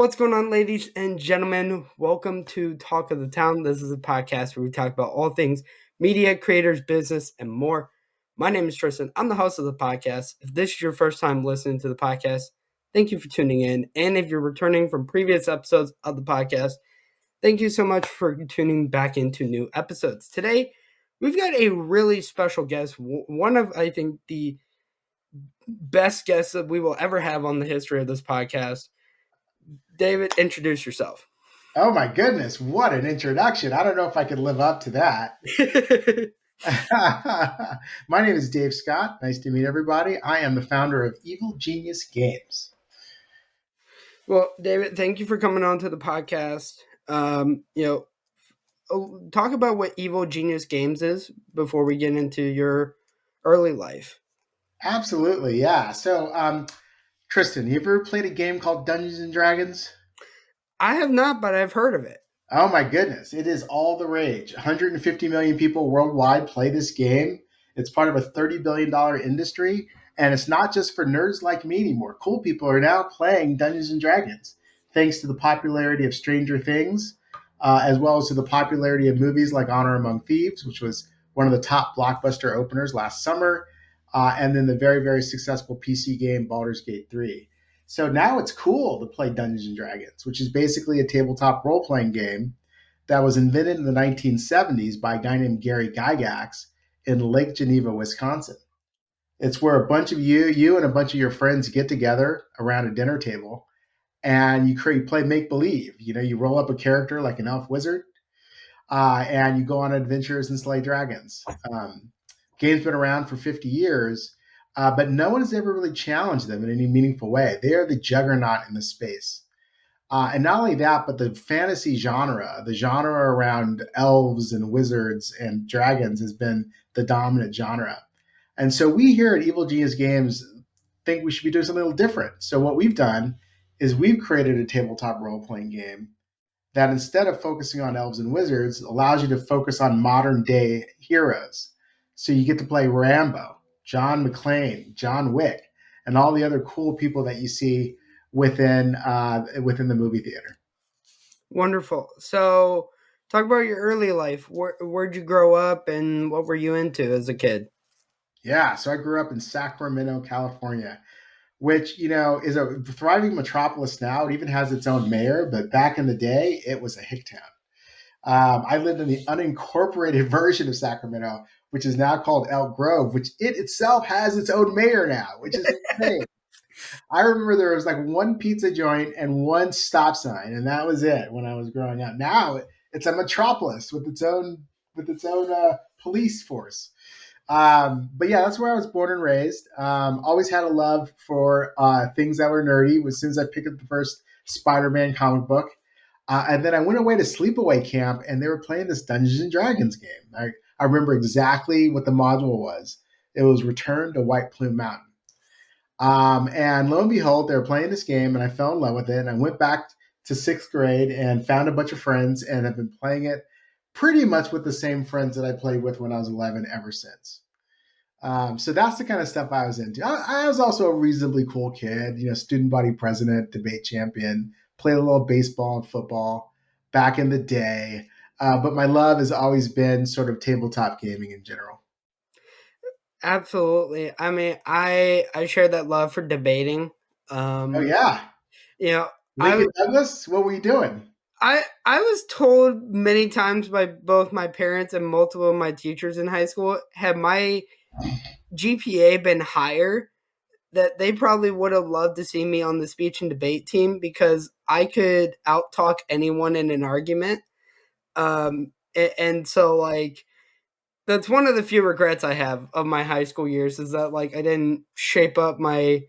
What's going on, ladies and gentlemen? Welcome to Talk of the Town. This is a podcast where we talk about all things media, creators, business, and more. My name is Tristan. I'm the host of the podcast. If this is your first time listening to the podcast, thank you for tuning in. And if you're returning from previous episodes of the podcast, thank you so much for tuning back into new episodes. Today, we've got a really special guest, one of, I think, the best guests that we will ever have on the history of this podcast. David, introduce yourself. Oh my goodness, what an introduction. I don't know if I could live up to that. My name is Dave Scott. Nice to meet everybody. I am the founder of Evil Genius Games. Well, David, thank you for coming on to the podcast. Talk about what Evil Genius Games is before we get into your early life. Absolutely, yeah. So, Tristan, you ever played a game called Dungeons and Dragons? I have not, but I've heard of it. Oh my goodness, it is all the rage. 150 million people worldwide play this game. It's part of a $30 billion industry, and it's not just for nerds like me anymore. Cool people are now playing Dungeons and Dragons, thanks to the popularity of Stranger Things, as well as to the popularity of movies like Honor Among Thieves, which was one of the top blockbuster openers last summer, and then the very, very successful PC game Baldur's Gate 3. So now it's cool to play Dungeons and Dragons, which is basically a tabletop role playing game that was invented in the 1970s by a guy named Gary Gygax in Lake Geneva, Wisconsin. It's where a bunch of you and a bunch of your friends get together around a dinner table and play make believe. You know, you roll up a character like an elf wizard, and you go on adventures and slay dragons. Game's been around for 50 years, but no one has ever really challenged them in any meaningful way. They are the juggernaut in the space. And not only that, but the fantasy genre, the genre around elves and wizards and dragons, has been the dominant genre. And so we here at Evil Genius Games think we should be doing something a little different. So what we've done is we've created a tabletop role playing game that, instead of focusing on elves and wizards, allows you to focus on modern day heroes. So you get to play Rambo, John McClane, John Wick, and all the other cool people that you see within the movie theater. Wonderful. So, talk about your early life. Where'd you grow up, and what were you into as a kid? Yeah, so I grew up in Sacramento, California, which, is a thriving metropolis now. It even has its own mayor, but back in the day, it was a hick town. I lived in the unincorporated version of Sacramento, which is now called Elk Grove, which it itself has its own mayor now, which is insane. I remember there was like one pizza joint and one stop sign, and that was it when I was growing up. Now it's a metropolis with its own police force. But yeah, that's where I was born and raised. Always had a love for things that were nerdy. As soon as I picked up the first Spider-Man comic book, and then I went away to sleepaway camp, and they were playing this Dungeons and Dragons game. I remember exactly what the module was. It was Return to White Plume Mountain. And lo and behold, they were playing this game, and I fell in love with it. And I went back to sixth grade and found a bunch of friends, and have been playing it pretty much with the same friends that I played with when I was 11 ever since. So that's the kind of stuff I was into. I was also a reasonably cool kid, student body president, debate champion, played a little baseball and football back in the day. But my love has always been sort of tabletop gaming in general. Absolutely. I mean, I share that love for debating. Oh, Um, yeah. you know, I Lincoln Douglas, what were you doing? I was told many times by both my parents and multiple of my teachers in high school, had my GPA been higher, that they probably would have loved to see me on the speech and debate team because I could outtalk anyone in an argument. And so, like, that's one of the few regrets I have of my high school years, is that, like, I didn't shape up my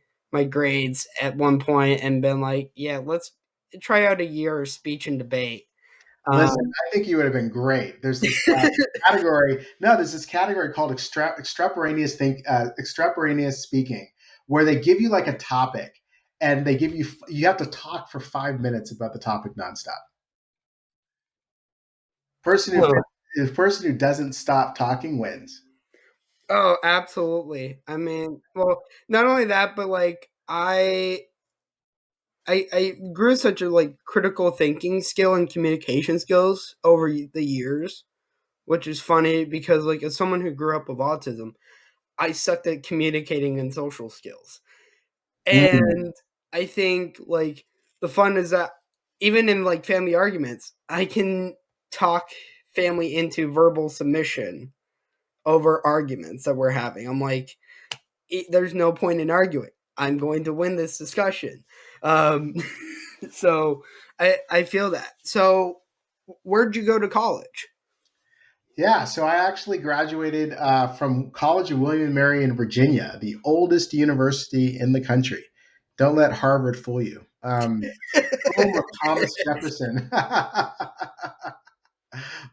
grades at one point and been like, yeah, let's try out a year of speech and debate. Listen, Um, I think you would have been great. There's this category. No, there's this category called extemporaneous speaking, where they give you like a topic, and you have to talk for 5 minutes about the topic nonstop. Person who well, the person who doesn't stop talking wins. oh, absolutely. I mean, well, not only that, but like, I I grew such a like critical thinking skill and communication skills over the years, which is funny because like as someone who grew up with autism, I sucked at communicating and social skills. Mm. And I think like the fun is that even in like family arguments, I can talk family into verbal submission over arguments that we're having. I'm like, there's no point in arguing. I'm going to win this discussion. Um, so I feel that. So where'd you go to college? Yeah, so I actually graduated from College of William and Mary in Virginia, the oldest university in the country. Don't let Harvard fool you. Home of Thomas Jefferson.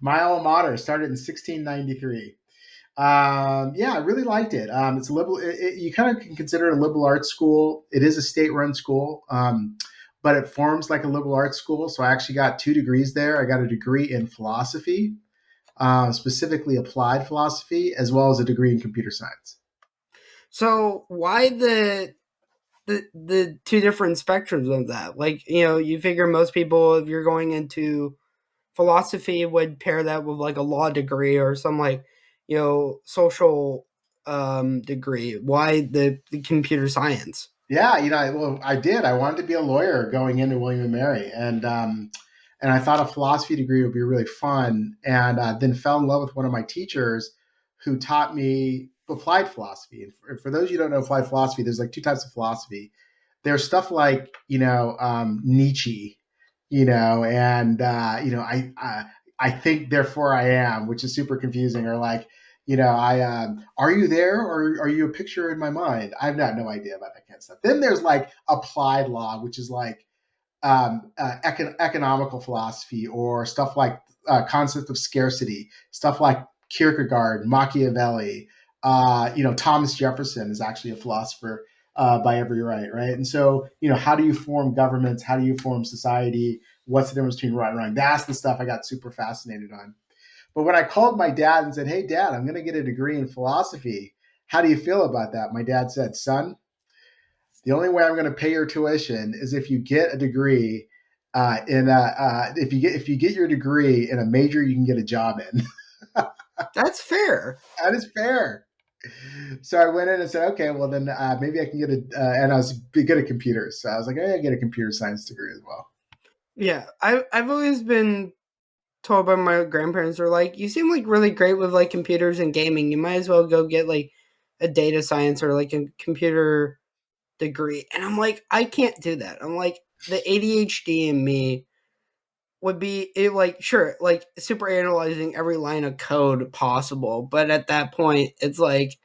My alma mater started in 1693. Yeah, I really liked it. It's a liberal. You kind of can consider it a liberal arts school. It is a state-run school, but it forms like a liberal arts school. So I actually got 2 degrees there. I got a degree in philosophy, specifically applied philosophy, as well as a degree in computer science. So why the two different spectrums of that? Like, you know, you figure most people, if you're going into philosophy, would pair that with like a law degree or some like, you know, social degree. Why the computer science? Yeah, well, I did. I wanted to be a lawyer going into William and Mary, and I thought a philosophy degree would be really fun. And then fell in love with one of my teachers, who taught me applied philosophy. And for those of you who don't know applied philosophy, there's like 2 types of philosophy. There's stuff like Nietzsche, and I think therefore I am, which is super confusing, or like I are you there, or are you a picture in my mind? I've got no idea about that kind of stuff. Then there's like applied law, which is like economical philosophy, or stuff like concept of scarcity, stuff like Kierkegaard, Machiavelli. Thomas Jefferson is actually a philosopher by every right, right? And so, how do you form governments? How do you form society? What's the difference between right and wrong? That's the stuff I got super fascinated on. But when I called my dad and said, "Hey, Dad, I'm going to get a degree in philosophy. How do you feel about that?" My dad said, "Son, the only way I'm going to pay your tuition is if you get a degree if you get your degree in a major you can get a job in." That's fair. That is fair. So I went in and said, "Okay, well then maybe I can get and I was good at computers, so I was like, "Hey, I get a computer science degree as well." Yeah, I've always been told by my grandparents are like, you seem like really great with like computers and gaming. You might as well go get like a data science or like a computer degree. And I'm like, I can't do that. I'm like, the ADHD in me would be it like sure, like super analyzing every line of code possible, but at that point it's like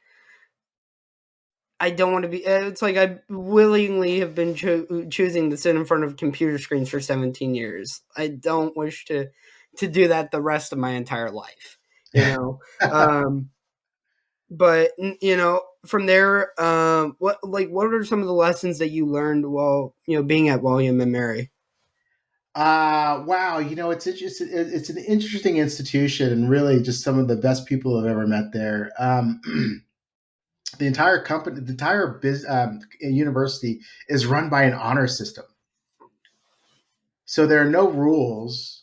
I don't want to be. It's like I willingly have been choosing to sit in front of computer screens for 17 years. I don't wish to do that the rest of my entire life. You know, um, but you know, from there, what are some of the lessons that you learned while being at William and Mary? Wow, it's an interesting institution, and really just some of the best people I've ever met there. The entire company, the entire university is run by an honor system. So there are no rules,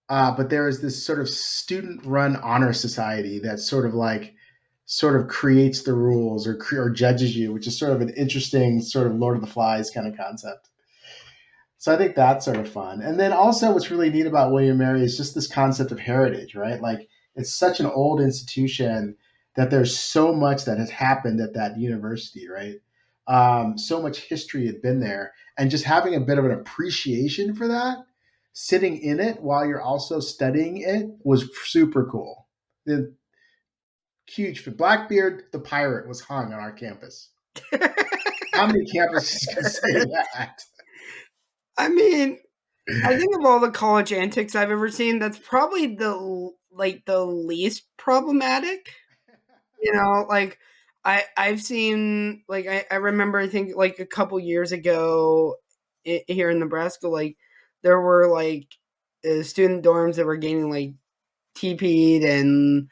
but there is this sort of student-run honor society that sort of creates the rules, or judges you, which is sort of an interesting sort of Lord of the Flies kind of concept. So I think that's sort of fun. And then also, what's really neat about William Mary is just this concept of heritage, right? Like, it's such an old institution that there's so much that has happened at that university, right? So much history had been there, and just having a bit of an appreciation for that, sitting in it while you're also studying it, was super cool. The huge Blackbeard the pirate was hung on our campus. How many campuses can say that? I mean, I think of all the college antics I've ever seen, that's probably the least problematic. You know, like I've seen like I remember I think like a couple years ago here in Nebraska, like there were like student dorms that were getting like TP'd and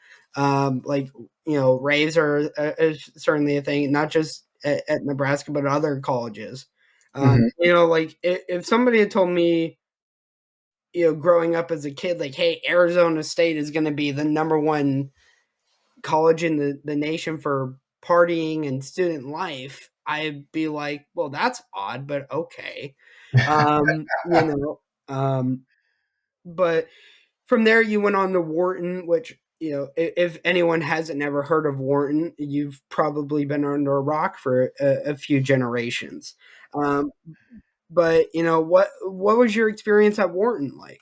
like raves are certainly a thing, not just at Nebraska but at other colleges. Mhm. Like if somebody had told me, growing up as a kid, like, hey, Arizona State is going to be the number one college in the nation for partying and student life, I'd be like, well, that's odd, but okay. Um, you know, um, but from there, you went on to Wharton, which, if anyone hasn't ever heard of Wharton, you've probably been under a rock for a few generations. Um, but what was your experience at Wharton like?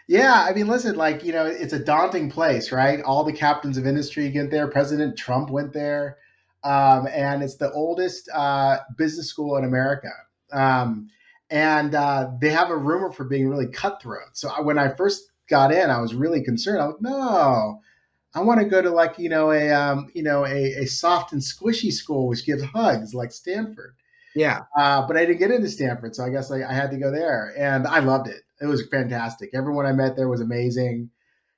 Yeah, I mean, listen, like, it's a daunting place, right? All the captains of industry get there. President Trump went there. And it's the oldest business school in America. Um, and they have a rumor for being really cutthroat. So when I first got in, I was really concerned. I was like, no, I want to go to like, a soft and squishy school which gives hugs like Stanford. Yeah. But I didn't get into Stanford, so I guess I had to go there, and I loved it. It was fantastic. Everyone I met there was amazing.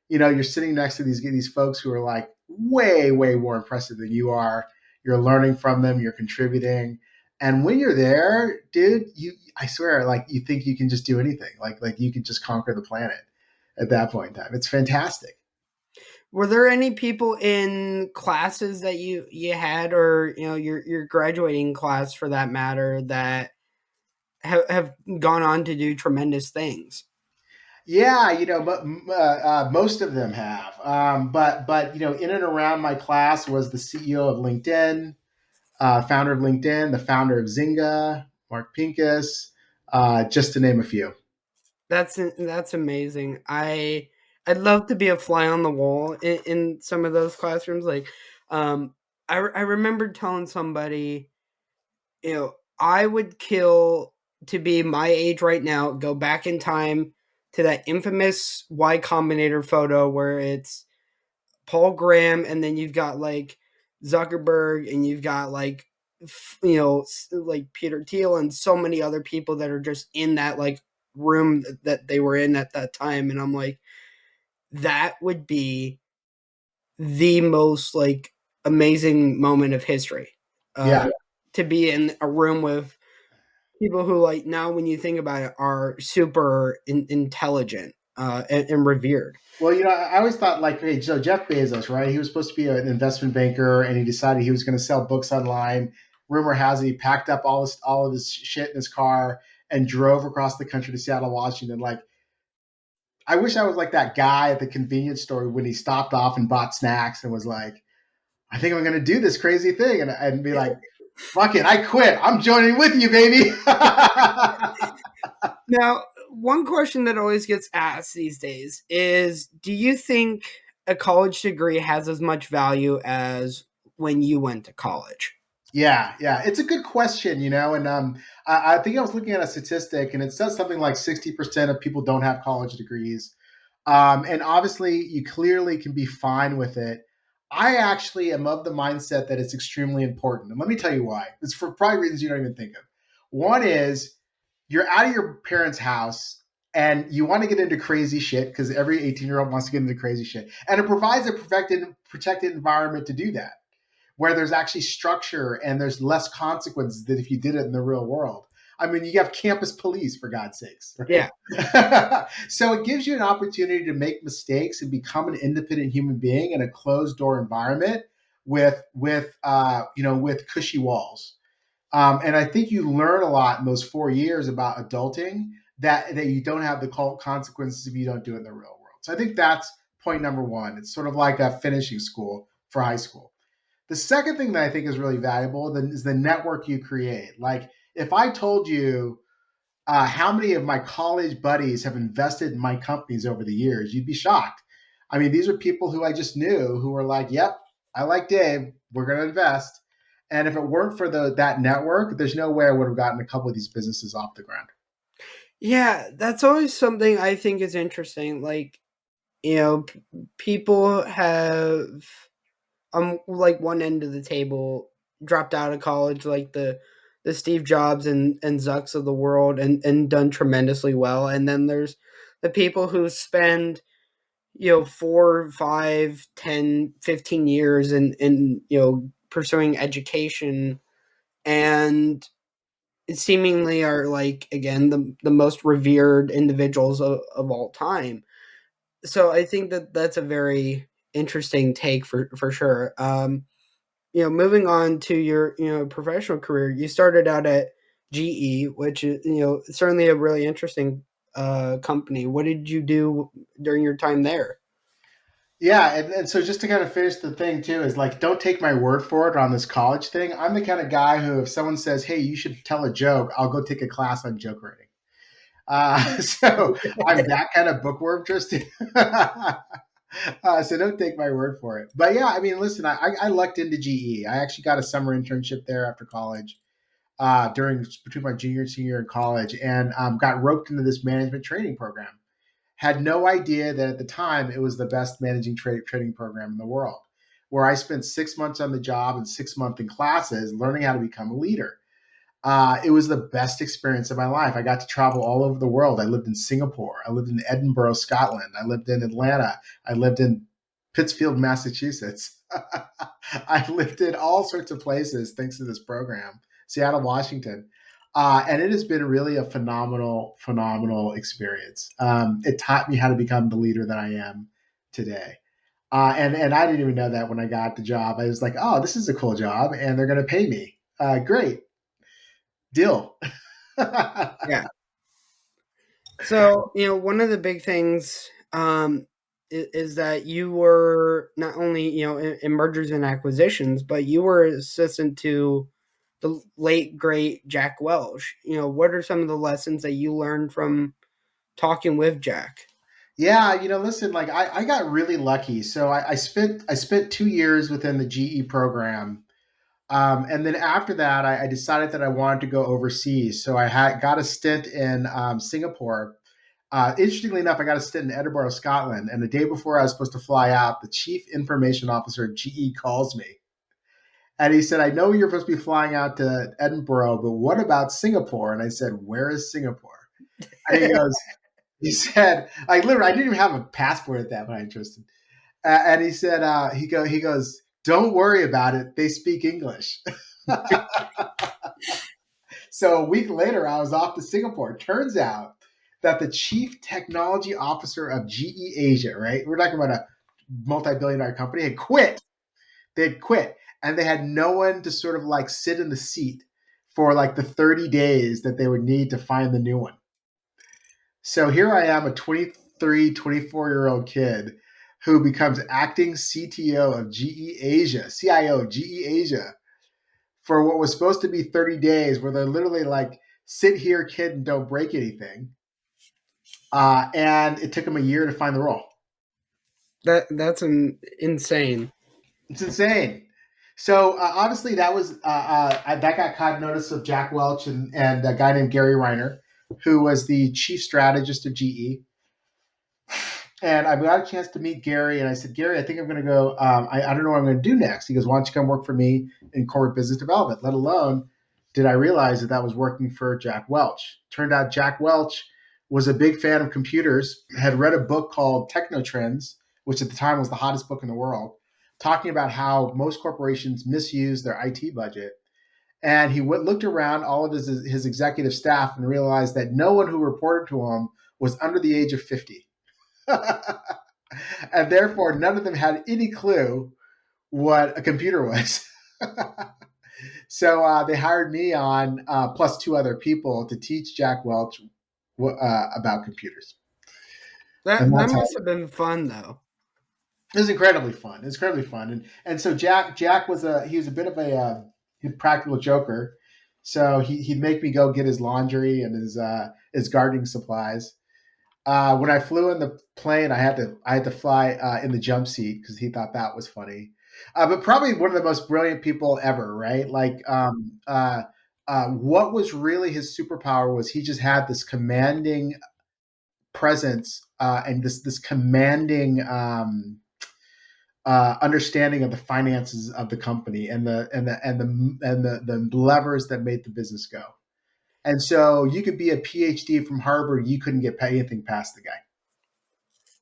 You're sitting next to these folks who are like way, way more impressive than you are. You're learning from them. You're contributing, and when you're there, dude, I swear, like you think you can just do anything. Like you can just conquer the planet at that point in time. It's fantastic. Were there any people in classes that you had, or your graduating class for that matter, that have gone on to do tremendous things? Yeah, but most of them have. But in and around my class was the CEO of LinkedIn, founder of LinkedIn, the founder of Zynga, Mark Pincus, just to name a few. That's amazing. I'd love to be a fly on the wall in some of those classrooms. Like, I remember telling somebody, I would kill to be my age right now, go back in time to that infamous Y Combinator photo where it's Paul Graham, and then you've got like Zuckerberg, and you've got like like Peter Thiel and so many other people that are just in that like room that they were in at that time, and I'm like, that would be the most like amazing moment of history. Yeah. To be in a room with people who, like, now when you think about it, are super intelligent and revered. Well, I always thought like, hey, so Jeff Bezos, right? He was supposed to be an investment banker, and he decided he was going to sell books online. Rumor has it he packed up all of his shit in his car and drove across the country to Seattle, Washington. Like, I wish I was like that guy at the convenience store when he stopped off and bought snacks and was like, I think I'm going to do this crazy thing, and be like, fuck it, I quit. I'm joining with you, baby. Now, one question that always gets asked these days is, do you think a college degree has as much value as when you went to college? Yeah, yeah, it's a good question, and I think I was looking at a statistic, and it says something like 60% of people don't have college degrees, and obviously, you clearly can be fine with it. I actually am of the mindset that it's extremely important, and let me tell you why. It's for probably reasons you don't even think of. One is you're out of your parents' house and you want to get into crazy shit because every 18-year-old wants to get into crazy shit, and it provides a protected environment to do that where there's actually structure and there's less consequences than if you did it in the real world. I mean, you have campus police, for God's sakes, Yeah. right? So it gives you an opportunity to make mistakes and become an independent human being in a closed door environment with cushy walls. And I think you learn a lot in those 4 years about adulting that you don't have the consequences if you don't do it in the real world. So I think that's point number one. It's sort of like a finishing school for high school. The second thing that I think is really valuable then is the network you create. Like if I told you how many of my college buddies have invested in my companies over the years, you'd be shocked. I mean, these are people who I just knew who were like, "Yep, I like Dave. We're going to invest." And if it weren't for that network, there's no way I would have gotten a couple of these businesses off the ground. Yeah, that's always something I think is interesting. Like, people have like one end of the table dropped out of college, like the Steve Jobs and Zucks of the world, and done tremendously well. And then there's the people who spend 4, 5, 10, 15 years in pursuing education, and seemingly are like again the most revered individuals of all time. So I think that that's a very interesting take for sure. Moving on to your professional career, you started out at GE, which is certainly a really interesting company. What did you do during your time there? Yeah, and so just to kind of finish the thing too is like, don't take my word for it on this college thing. I'm the kind of guy who, if someone says, "Hey, you should tell a joke," I'll go take a class on joke writing. So I'm that kind of bookworm, Tristan. So don't take my word for it. But yeah, I mean, listen, I lucked into GE. I actually got a summer internship there after college, during between my junior and senior year in college, and got roped into this management training program. Had no idea that at the time it was the best training program in the world, where I spent 6 months on the job and 6 months in classes learning how to become a leader. It was the best experience of my life. I got to travel all over the world. I lived in Singapore. I lived in Edinburgh, Scotland. I lived in Atlanta. I lived in Pittsfield, Massachusetts. I lived in all sorts of places thanks to this program, Seattle, Washington. And it has been really a phenomenal, phenomenal experience. It taught me how to become the leader that I am today. And I didn't even know that when I got the job. I was like, oh, this is a cool job, and they're going to pay me. Great deal. Yeah. So, one of the big things is that you were not only, in mergers and acquisitions, but you were assistant to the late, great Jack Welch. What are some of the lessons that you learned from talking with Jack? Yeah, listen, like I got really lucky. So I spent 2 years within the GE program. And then after that, I decided that I wanted to go overseas. So I had got a stint in Singapore. Interestingly enough, I got a stint in Edinburgh, Scotland. And the day before I was supposed to fly out, the chief information officer of GE calls me. And he said, I know you're supposed to be flying out to Edinburgh, but what about Singapore? And I said, where is Singapore? And he said, like literally, I didn't even have a passport at that point, Tristan. And he said, he goes, don't worry about it. They speak English. So a week later, I was off to Singapore. Turns out that the chief technology officer of GE Asia, right? We're talking about a multi-billion dollar company, had quit. They had quit, and they had no one to sort of like sit in the seat for like the 30 days that they would need to find the new one. So here I am, a 23, 24-year-old kid who becomes acting CTO of GE Asia, CIO of GE Asia, for what was supposed to be 30 days, where they're literally like, sit here, kid, and don't break anything. And it took him a year to find the role. That's insane. It's insane. So obviously that got caught notice of Jack Welch and a guy named Gary Reiner, who was the chief strategist of GE. And I got a chance to meet Gary, and I said, Gary, I think I'm going to go. I don't know what I'm going to do next. He goes, why don't you come work for me in corporate business development? Let alone did I realize that that was working for Jack Welch. Turned out Jack Welch was a big fan of computers, had read a book called Techno Trends, which at the time was the hottest book in the world, talking about how most corporations misuse their IT budget. And he looked around all of his executive staff and realized that no one who reported to him was under the age of 50. And therefore, none of them had any clue what a computer was. So they hired me on, plus two other people, to teach Jack Welch about computers. That And that that's how must have been fun though. it was incredibly fun. It was incredibly fun. And so Jack was a bit of a practical joker. So he'd make me go get his laundry and his gardening supplies. When I flew in the plane, I had to fly in the jump seat because he thought that was funny. But probably one of the most brilliant people ever, right? Like, what was really his superpower was he just had this commanding presence, and this commanding understanding of the finances of the company and the levers that made the business go. And so you could be a PhD from Harvard, you couldn't get anything past the guy.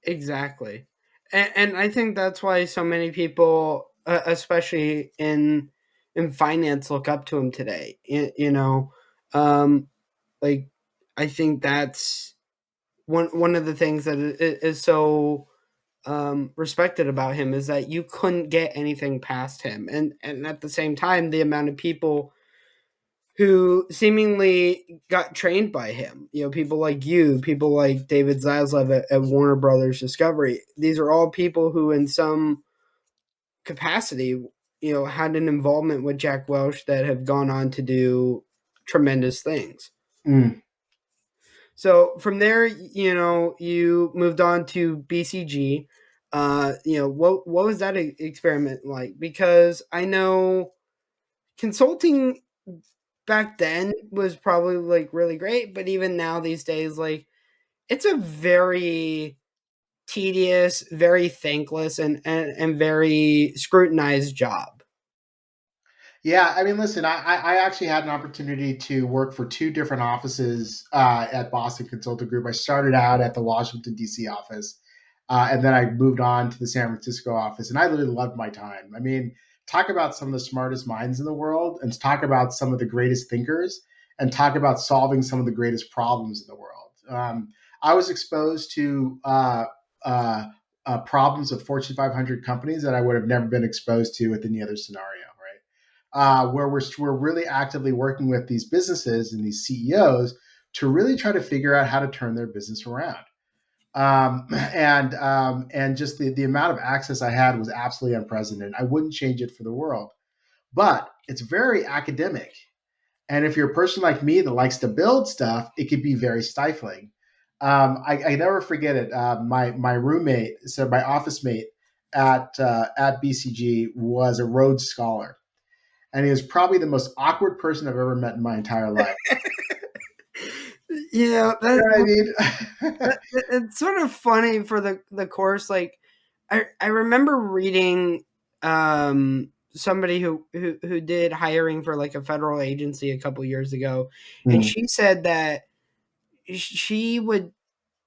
Exactly. And I think that's why so many people, especially in finance, look up to him today. Um, like I think that's one of the things that is so respected about him is that you couldn't get anything past him, and at the same time, the amount of people who seemingly got trained by him. You know, people like you, people like David Zaslav at Warner Brothers Discovery. These are all people who, in some capacity, you know, had an involvement with Jack Welch that have gone on to do tremendous things. Mm. So from there, you know, you moved on to BCG. You know, what was that experiment like? Because I know consulting back then was probably like really great, but even now these days, like it's a very tedious, very thankless, and very scrutinized job. Yeah, I mean, listen, I actually had an opportunity to work for two different offices at Boston Consulting Group. I started out at the Washington, D.C. office, and then I moved on to the San Francisco office, and I really loved my time. I mean, talk about some of the smartest minds in the world, and talk about some of the greatest thinkers, and talk about solving some of the greatest problems in the world. I was exposed to uh, problems of Fortune 500 companies that I would have never been exposed to with any other scenario, right? Where we're really actively working with these businesses and these CEOs to really try to figure out how to turn their business around. And just the amount of access I had was absolutely unprecedented. I wouldn't change it for the world, but it's very academic. And if you're a person like me that likes to build stuff, it could be very stifling. I never forget it. My roommate, so my office mate at BCG, was a Rhodes Scholar, and he was probably the most awkward person I've ever met in my entire life. Yeah, You that, know what I mean? it's sort of funny for the course. Like, I remember reading somebody who did hiring for like a federal agency a couple years ago, and Mm. she said that she would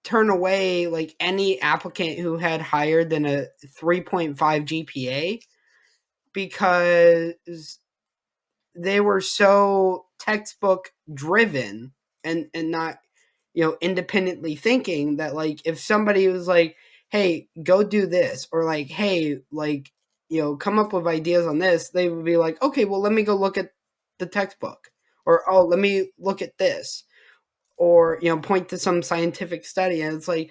turn away like any applicant who had higher than a 3.5 GPA because they were so textbook driven and not, you know, independently thinking, that like if somebody was like, hey, go do this, or like, hey, like, you know, come up with ideas on this, they would be like, okay, well, let me go look at the textbook, or oh, let me look at this, or, you know, point to some scientific study. And it's like,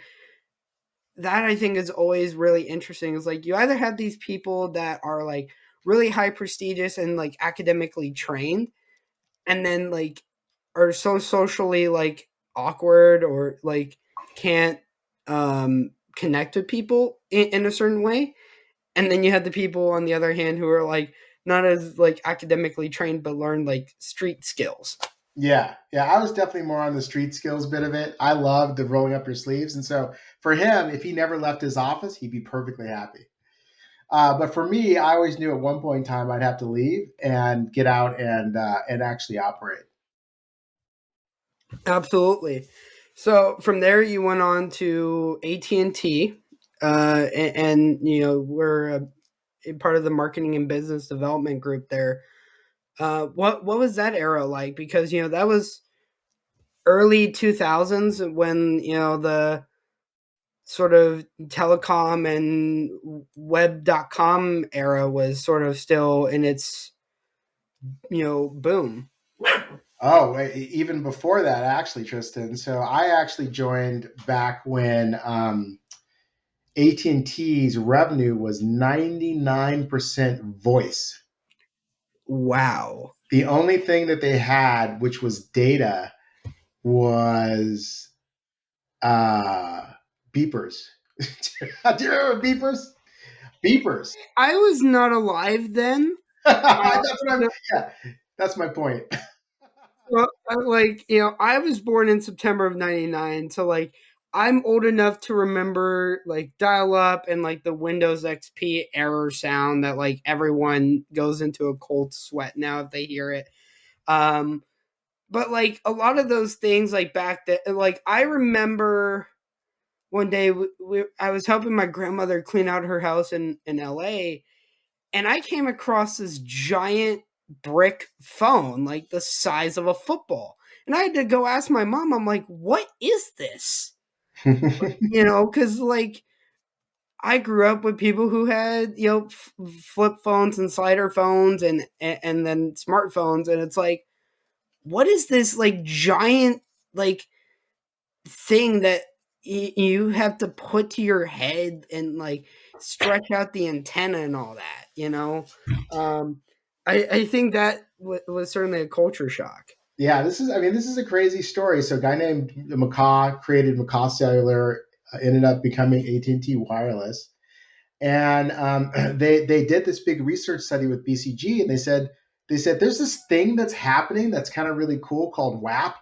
that I think is always really interesting, is like you either have these people that are like really high prestigious and like academically trained, and then like are so socially like awkward, or like can't connect with people in a certain way, and then you have the people on the other hand who are like not as like academically trained but learn like street skills. Yeah, yeah, I was definitely more on the street skills bit of it. I loved the rolling up your sleeves, and so for him, if he never left his office, he'd be perfectly happy. But for me, I always knew at one point in time I'd have to leave and get out and actually operate. Absolutely. So from there you went on to AT&T, and you know we're a part of the marketing and business development group there. What was that era like? Because you know that was early 2000s when, you know, the sort of telecom and web.com era was sort of still in its, you know, boom. Oh, even before that, actually, Tristan. So I actually joined back when AT&T's revenue was 99% voice. Wow. The only thing that they had, which was data, was uh, beepers. Do you remember beepers? Beepers. I was not alive then. Uh, That's what I'm. so, Yeah, that's my point. well, like, you know, I was born in September of '99, so like I'm old enough to remember like dial up and like the Windows XP error sound that like everyone goes into a cold sweat now if they hear it. Um, but like a lot of those things, like back then, like I remember one day I was helping my grandmother clean out her house in LA, and I came across this giant brick phone, like the size of a football. And I had to go ask my mom, I'm like, what is this? Because like I grew up with people who had, flip phones and slider phones and then smartphones. And it's like, what is this like giant, like thing that you have to put to your head and like stretch out the antenna and all that. um I think that was certainly a culture shock. Yeah, this is a crazy story. So, a guy named McCaw created McCaw Cellular, ended up becoming AT&T Wireless, and they did this big research study with BCG, and they said there's this thing that's happening that's kind of really cool called WAP,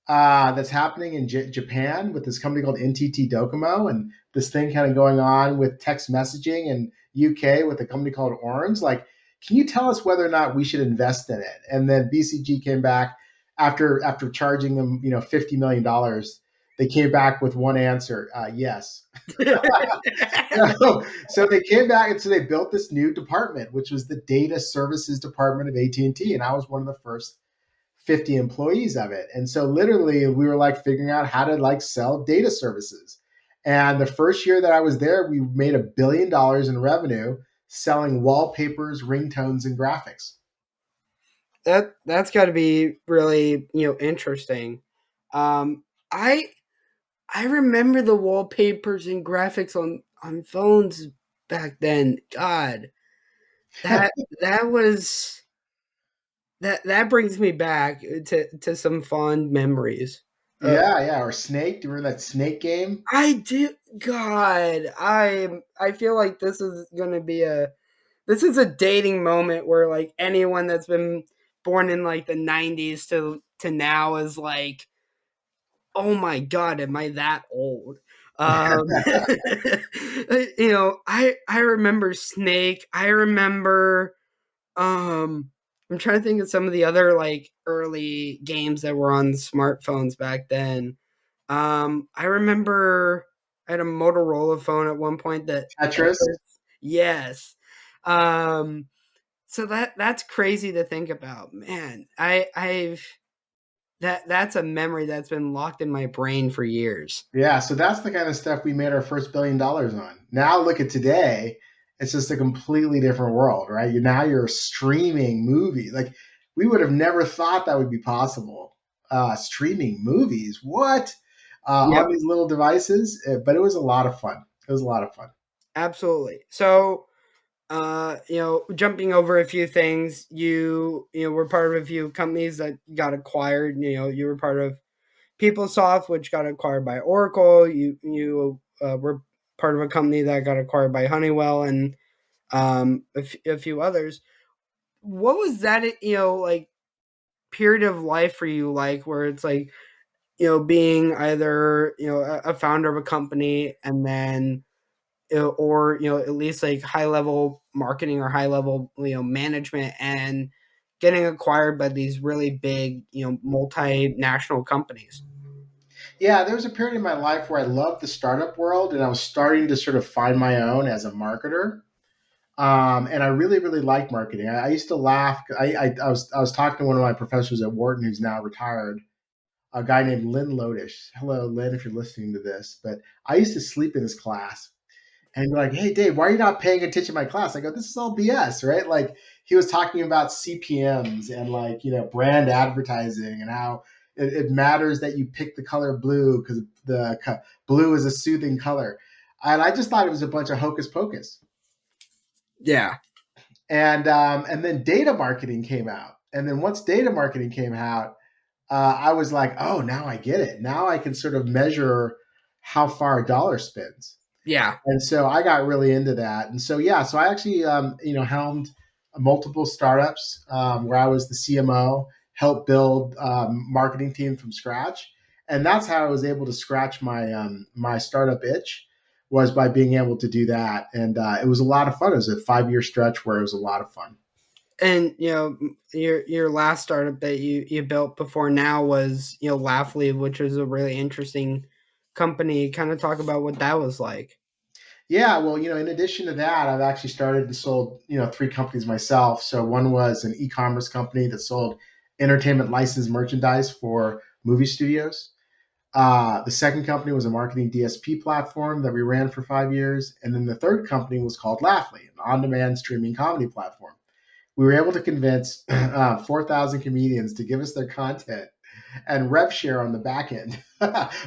that's happening in Japan with this company called NTT Docomo, and this thing kind of going on with text messaging in UK with a company called Orange. Like, can you tell us whether or not we should invest in it? And then BCG came back after charging them, $50 million. They came back with one answer: yes. So they came back, and so they built this new department, which was the Data Services Department of AT&T, and T, and I was one of the first 50 employees of it. And so literally we were like figuring out how to like sell data services. And the first year that I was there, we made $1 billion in revenue selling wallpapers, ringtones, and graphics. That's got to be really interesting. Um i i remember the wallpapers and graphics on phones back then. God, that that was that brings me back to some fond memories. uh, Yeah. Or Snake. Do you remember that Snake game? I do. God, I feel like this is gonna be a dating moment where like anyone that's been born in like the '90s to now is like, oh my god, am I that old? I remember Snake. I remember. I'm trying to think of some of the other like early games that were on smartphones back then. I remember I had a Motorola phone at one point that Tetris. yes. Um, so that's crazy to think about, man. I've that's a memory that's been locked in my brain for years. Yeah, so that's the kind of stuff we made our first $1 billion on. Now look at today, it's just a completely different world, right? You're streaming movies. Like, we would have never thought that would be possible. Streaming movies, what? On Yep, these little devices, but it was a lot of fun. It was a lot of fun. absolutely. So, jumping over a few things, were part of a few companies that got acquired. You were part of PeopleSoft, which got acquired by Oracle. You were part of a company that got acquired by Honeywell and a few others. What was that? Like period of life for you, like where it's like being either a founder of a company and then or at least like high level marketing or high level management and getting acquired by these really big multinational companies. Yeah, there was a period in my life where I loved the startup world, and I was starting to sort of find my own as a marketer. And I really, really like marketing. I used to laugh. I was talking to one of my professors at Wharton, who's now retired, a guy named Lynn Lodish. Hello, Lynn, if you're listening to this. But I used to sleep in his class and be like, "Hey, Dave, why are you not paying attention to my class?" I go, "This is all BS, right?" Like, he was talking about CPMS and like brand advertising and how it matters that you pick the color blue because blue is a soothing color. And I just thought it was a bunch of hocus pocus. Yeah. And then data marketing came out, and then once data marketing came out, I was like, oh, now I get it. Now I can sort of measure how far a dollar spends. Yeah. And so I got really into that. And so yeah, so I actually helmed multiple startups, where I was the CMO, helped build marketing team from scratch, and that's how I was able to scratch my startup itch, was by being able to do that. And it was a lot of fun. It was a 5 year stretch where it was a lot of fun. And your last startup that you built before now was Laughly, which was a really interesting company. Kind of talk about what that was like. Yeah, well, in addition to that, I've actually started to sold, three companies myself. So one was an e-commerce company that sold entertainment licensed merchandise for movie studios. The second company was a marketing DSP platform that we ran for 5 years. And then the third company was called Laughly, an on demand streaming comedy platform. We were able to convince 4,000 comedians to give us their content and rev share on the back end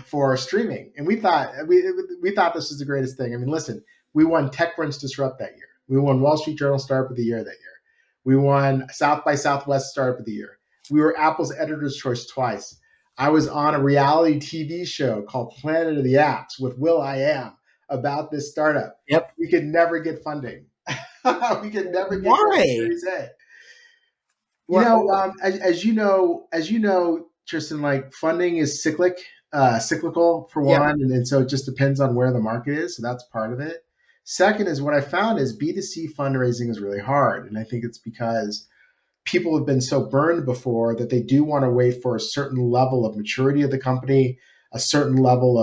for streaming. And we thought this was the greatest thing. I mean, listen, we won TechCrunch Disrupt that year. We won Wall Street Journal Startup of the Year that year. We won South by Southwest Startup of the Year. We were Apple's Editor's Choice twice. I was on a reality TV show called Planet of the Apps with Will I Am about this startup. Yep. We could never get funding. We could never get Why? Series A. What? As you know, Tristan, like funding is cyclical for Yep. one, and so it just depends on where the market is. So that's part of it. Second is what I found is B2C fundraising is really hard, and I think it's because people have been so burned before that they do want to wait for a certain level of maturity of the company, a certain level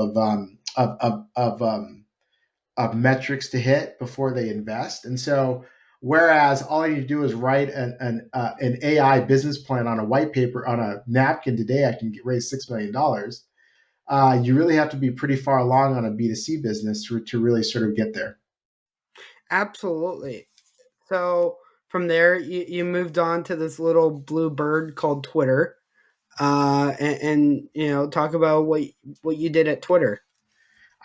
of metrics to hit before they invest. And so, whereas all I need to do is write an AI business plan on a white paper on a napkin today, I can raise $6 million. You really have to be pretty far along on a B2C business to really sort of get there. Absolutely. So from there, you moved on to this little blue bird called Twitter, and talk about what you did at Twitter.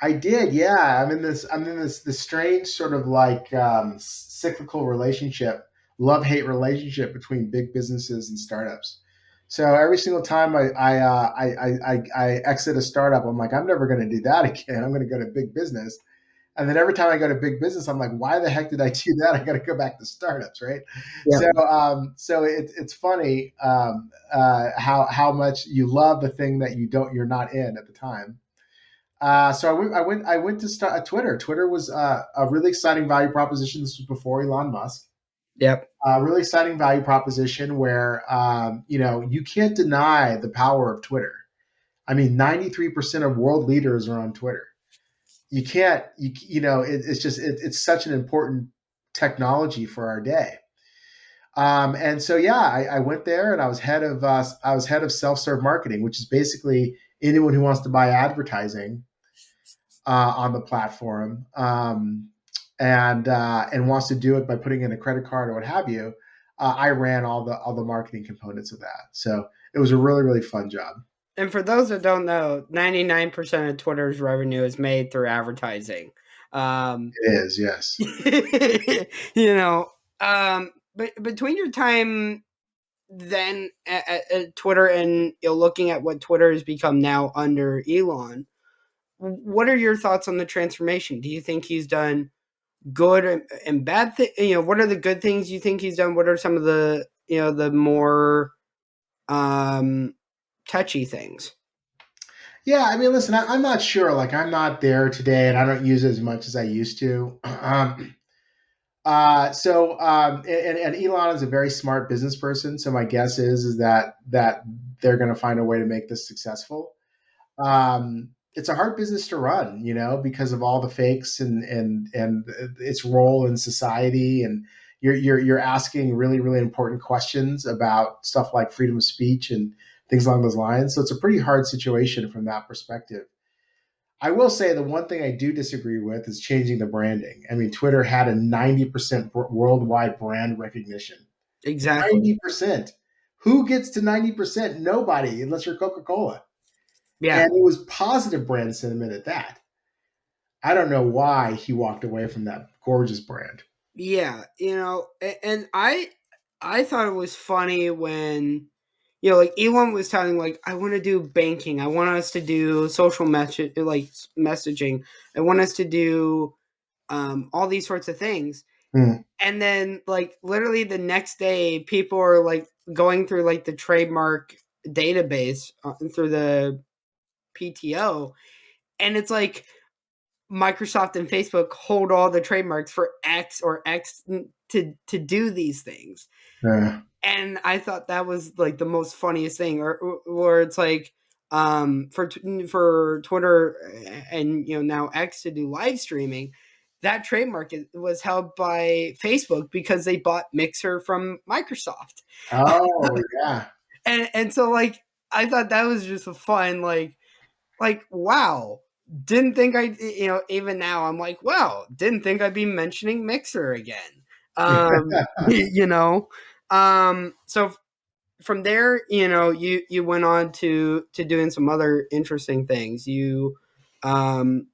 I did, yeah. This strange sort of like cyclical relationship, love hate relationship between big businesses and startups. So every single time I exit a startup, I'm like, I'm never going to do that again. I'm going to go to big business. And then every time I go to big business, I'm like, why the heck did I do that? I got to go back to startups, right? Yep. So it's funny how much you love the thing that you're not in at the time. So I went to start Twitter. Twitter was a really exciting value proposition. This was before Elon Musk. Yep. A really exciting value proposition where you can't deny the power of Twitter. I mean, 93% of world leaders are on Twitter. You can't it's just it's such an important technology for our day. And so yeah, I went there and I was head of self serve marketing, which is basically anyone who wants to buy advertising on the platform, and wants to do it by putting in a credit card or what have you. I ran all the marketing components of that, so it was a really really fun job. And for those that don't know, 99% of Twitter's revenue is made through advertising. It is, yes. you know, but between your time then at Twitter and looking at what Twitter has become now under Elon, what are your thoughts on the transformation? Do you think he's done good and bad things? What are the good things you think he's done? What are some of the the more touchy things? Yeah, I mean, listen, I'm not sure. Like, I'm not there today, and I don't use it as much as I used to. And Elon is a very smart business person, so my guess is that they're going to find a way to make this successful. It's a hard business to run, because of all the fakes and its role in society, and you're asking really really important questions about stuff like freedom of speech and things along those lines. So it's a pretty hard situation from that perspective. I will say the one thing I do disagree with is changing the branding. I mean, Twitter had a 90% worldwide brand recognition. Exactly. 90%. Who gets to 90%? Nobody, unless you're Coca Cola. Yeah. And it was positive brand sentiment at that. I don't know why he walked away from that gorgeous brand. Yeah, and I thought it was funny when like Elon was telling like I want to do banking, I want us to do social message like messaging, I want us to do all these sorts of things. Mm. And then like literally the next day people are like going through like the trademark database through the PTO, and it's like Microsoft and Facebook hold all the trademarks for X or X to do these things. And I thought that was like the most funniest thing, or where it's like for Twitter and now X to do live streaming, that trademark was held by Facebook because they bought Mixer from Microsoft. Oh, yeah. And so like I thought that was just a fun like wow, didn't think I even now I'm like wow, didn't think I'd be mentioning Mixer again. You know, so from there, you went on to doing some other interesting things. You um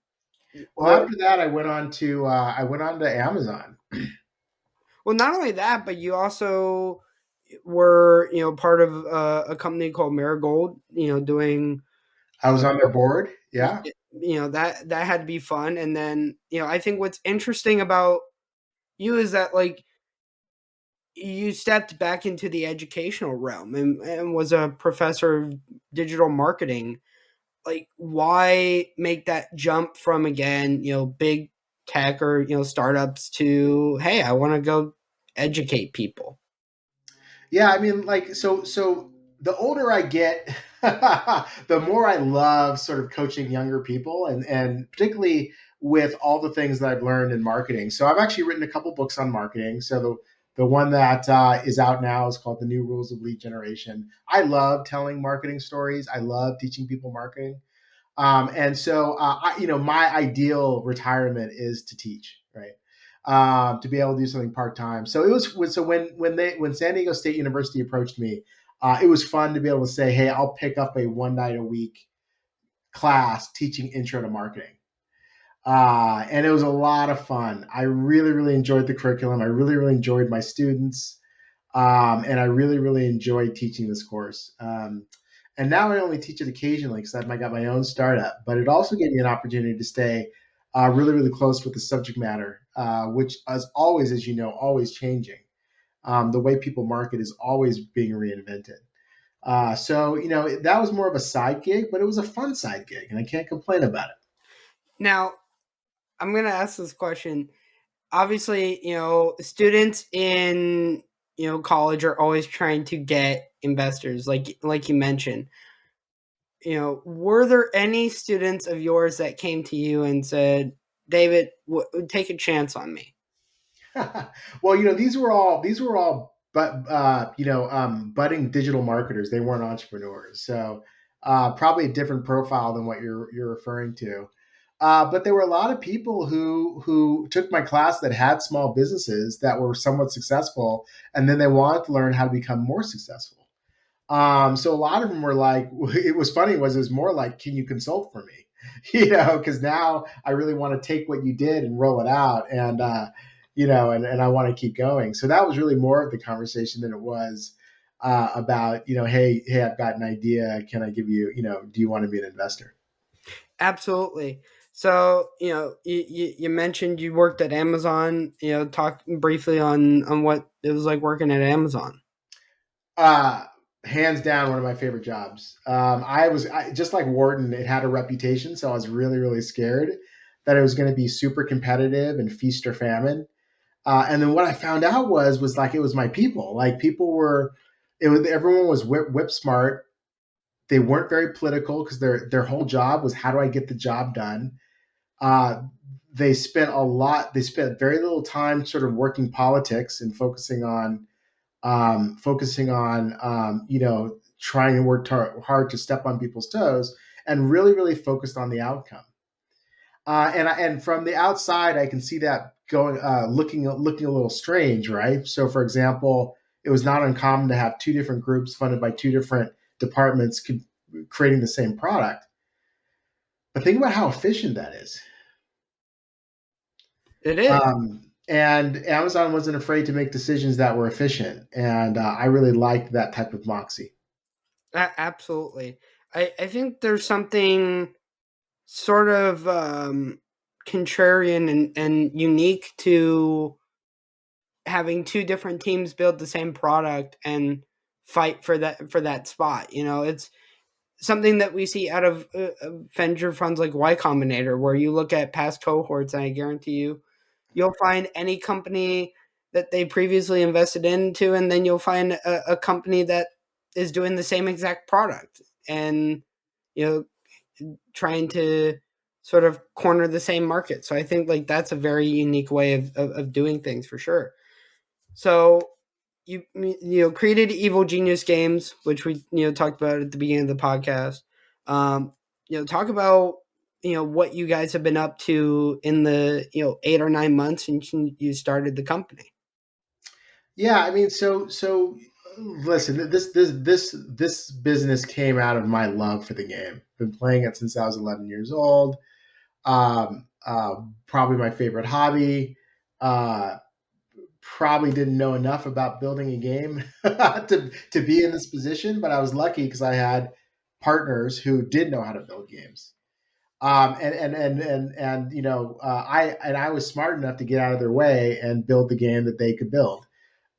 Well, were after that, I went on to Amazon. well, not only that, but you also were part of a company called Marigold. Doing I was on their board. y- Yeah. that had to be fun. And then I think what's interesting about you is that like you stepped back into the educational realm and was a professor of digital marketing. Like why make that jump from again big tech or startups to hey, I want to go educate people. Yeah, I mean, like, so the older I get, the more I love sort of coaching younger people, and particularly with all the things that I've learned in marketing. So I've actually written a couple books on marketing. So the one that is out now is called The New Rules of Lead Generation. I love telling marketing stories. I love teaching people marketing. And so, my ideal retirement is to teach, right? To be able to do something part time. So it was so when San Diego State University approached me, it was fun to be able to say, hey, I'll pick up a one night a week class teaching intro to marketing. And it was a lot of fun. I really, really enjoyed the curriculum. I really, really enjoyed my students. And I really, really enjoyed teaching this course. And now I only teach it occasionally because I got my own startup. But it also gave me an opportunity to stay really, really close with the subject matter, which is always, as you know, always changing. The way people market is always being reinvented. So, that was more of a side gig, but it was a fun side gig, and I can't complain about it. Now I'm gonna ask this question. Obviously, students in college are always trying to get investors, like you mentioned. Were there any students of yours that came to you and said, David, take a chance on me? Well, these were all but budding digital marketers. They weren't entrepreneurs, so probably a different profile than what you're referring to. But there were a lot of people who took my class that had small businesses that were somewhat successful, and then they wanted to learn how to become more successful. So a lot of them were like, it was funny was it was more like, can you consult for me? Because now I really want to take what you did and roll it out, and and I want to keep going. So that was really more of the conversation than it was about, hey, I've got an idea. Can I give you, do you want to be an investor? Absolutely. So, you mentioned you worked at Amazon. Talk briefly on what it was like working at Amazon. Uh, Hands down, one of my favorite jobs. Just like Wharton, it had a reputation, so I was really, really scared that it was going to be super competitive and feast or famine. And then what I found out was like it was my people. Like people were, it was everyone was whip smart. They weren't very political because their whole job was how do I get the job done. Uh, they spent a lot. They spent very little time sort of working politics and focusing on trying to work hard to step on people's toes, and really really focused on the outcome. And from the outside, I can see that going looking a little strange, right? So, for example, it was not uncommon to have two different groups funded by two different departments creating the same product. But think about how efficient that is. It is. And Amazon wasn't afraid to make decisions that were efficient, and I really liked that type of moxie. Absolutely. I think there's something sort of contrarian and unique to having two different teams build the same product and fight for that spot. It's something that we see out of venture funds like Y Combinator, where you look at past cohorts, and I guarantee you'll find any company that they previously invested into, and then you'll find a company that is doing the same exact product, and you trying to sort of corner the same market. So I think like that's a very unique way of doing things for sure. So created Evil Genius Games, which we talked about at the beginning of the podcast. Um, talk about what you guys have been up to in the 8 or 9 months since you started the company. Yeah, I mean, so listen, this business came out of my love for the game. Been playing it since I was 11 years old. Probably my favorite hobby. Uh, Probably didn't know enough about building a game to be in this position, but I was lucky because I had partners who did know how to build games. And I was smart enough to get out of their way and build the game that they could build,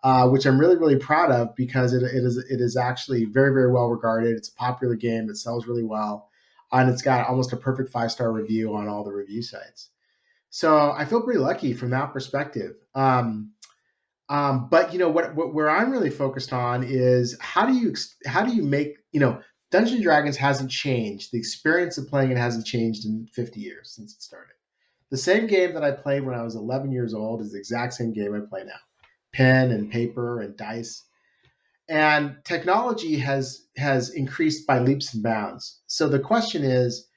which I'm really really proud of because it is actually very very well regarded. It's a popular game. It sells really well, and it's got almost a perfect 5-star review on all the review sites. So I feel pretty lucky from that perspective. But what where I'm really focused on is how do you make Dungeons and Dragons hasn't changed. The experience of playing it hasn't changed in 50 years since it started. The same game that I played when I was 11 years old is the exact same game I play now. Pen and paper and dice. And technology has increased by leaps and bounds. So the question is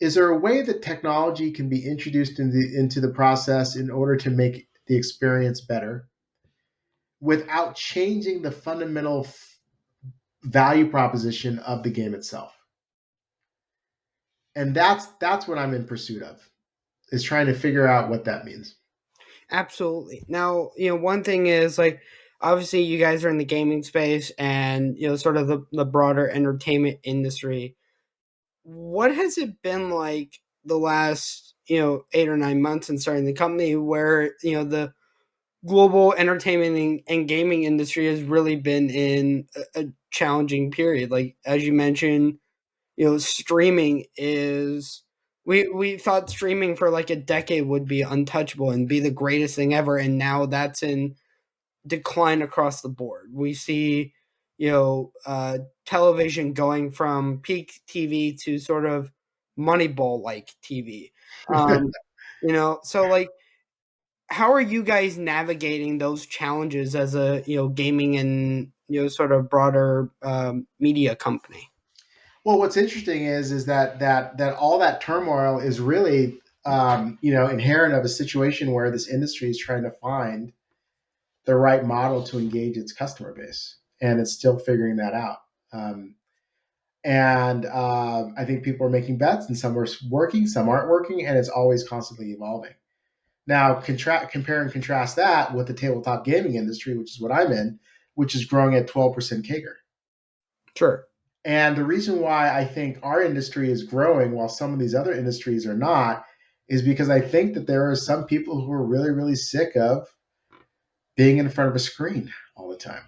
there a way that technology can be introduced into the process in order to make the experience better without changing the fundamental value proposition of the game itself? And that's what I'm in pursuit of, is trying to figure out what that means. Absolutely. Now, one thing is like obviously you guys are in the gaming space and sort of the broader entertainment industry. What has it been like the last 8 or 9 months in starting the company, where the global entertainment and gaming industry has really been in a challenging period? Like as you mentioned, streaming is we thought streaming for like a decade would be untouchable and be the greatest thing ever, and now that's in decline across the board. We see television going from peak TV to sort of Moneyball like TV. Um, so like how are you guys navigating those challenges as a gaming and sort of broader media company? Well, what's interesting is that all that turmoil is really inherent of a situation where this industry is trying to find the right model to engage its customer base, and it's still figuring that out. Um, and I think people are making bets, and some are working, some aren't working, and it's always constantly evolving. Now, compare and contrast that with the tabletop gaming industry, which is what I'm in, which is growing at 12% CAGR. Sure. And the reason why I think our industry is growing while some of these other industries are not is because I think that there are some people who are really, really sick of being in front of a screen all the time.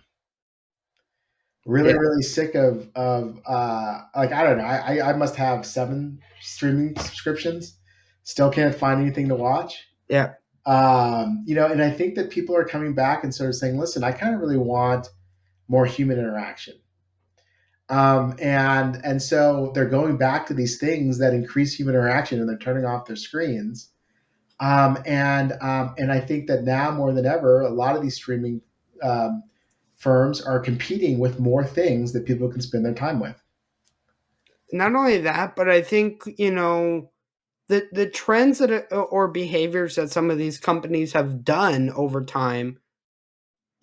Really, Yeah. really sick of like, I don't know. I must have 7 streaming subscriptions. Still can't find anything to watch. Yeah. And I think that people are coming back and sort of saying, listen, I kind of really want more human interaction. And so they're going back to these things that increase human interaction, and they're turning off their screens. And I think that now more than ever, a lot of these streaming um, firms are competing with more things that people can spend their time with. Not only that, but I think the trends that or behaviors that some of these companies have done over time.